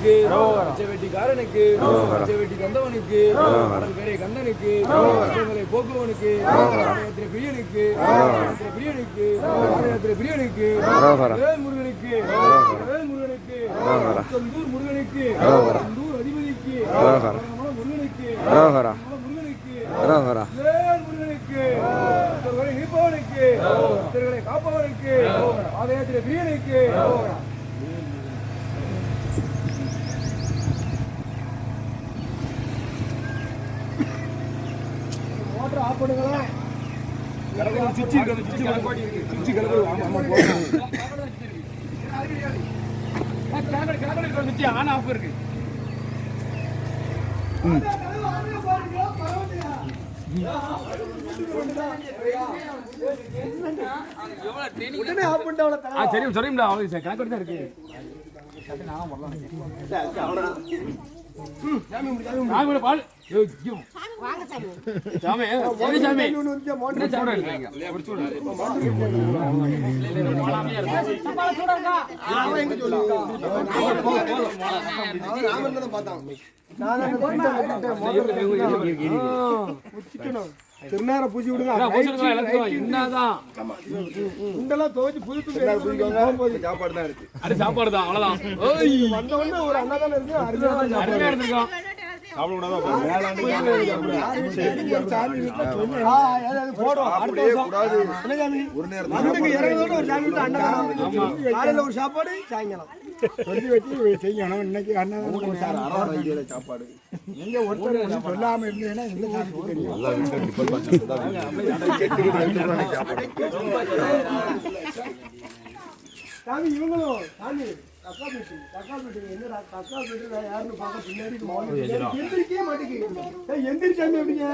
கந்தனுக்கு வெட்டிக்காரனுக்கு வெட்டி தந்தவனுக்கு கடற்கரை கந்தனுக்கு போக்குவனுக்கு பிரியனுக்கு பிரியனுக்கு பிரியனுக்கு முருகனுக்கு முருகனுக்கு முருகனுக்கு அதிபதிக்கு முருகனுக்கு இருப்பவனுக்கு காப்பவனுக்கு ஆலயத்தில் பிரியனுக்கு மோட்டர் ஆஃப் பண்ணுங்களா ஆன் ஆஃப் இருக்கு தெரியும் தெரியும்டா அவ்வளவு கணக்கு தான் இருக்கு திருநார பூச்சி விடுங்க சாப்பாடு தான் இருக்கு அது சாப்பாடு தான் அவ்வளவுதான் வந்த உடனே ஒரு அண்ணா தானே இருக்கு அருமையா இருந்திருக்கும் ஒரு சாப்பாடு சாயங்காலம் செய்யணும் இன்னைக்கு சாப்பாடு எங்க ஒருத்தர் சொல்லாம இருந்தீங்கன்னா சாமி இவங்களும் சாமி யாருன்னு பார்க்க பின்னாடி எந்திரிக்கவே மாட்டேங்குது எந்திரிச்சாமி அப்படிங்க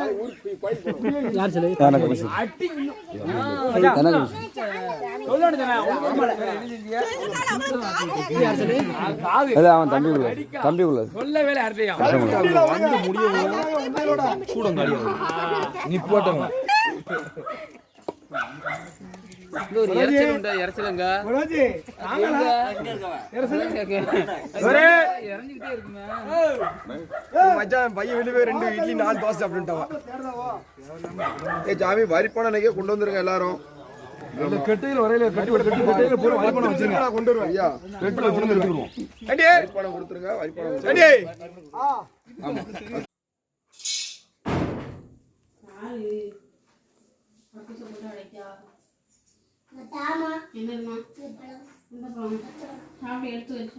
அவன் தம்பி உள்ளது சொல்லவே வந்து முடிய நீ போட்டவங்க பையன் வெளியே போய் 2 இட்லி 4 தோசை சாப்பிட்டுட்டான். சாமி வரிப்பான நகையை கொண்டு வந்துருங்க எல்லாரும். கெட்டையில் வரையில கட்டி பூரா வரிப்பணம் வச்சிருங்க கொண்டு வருவோம் ஐயா. கெட்டில கொண்டு வந்து எடுத்துருவோம். வரிப்பணம் கொடுத்துருங்க வரிப்பணம். ஆமா என்னம்மா இந்த பழம் சாப்பிட்டு எடுத்து வச்சு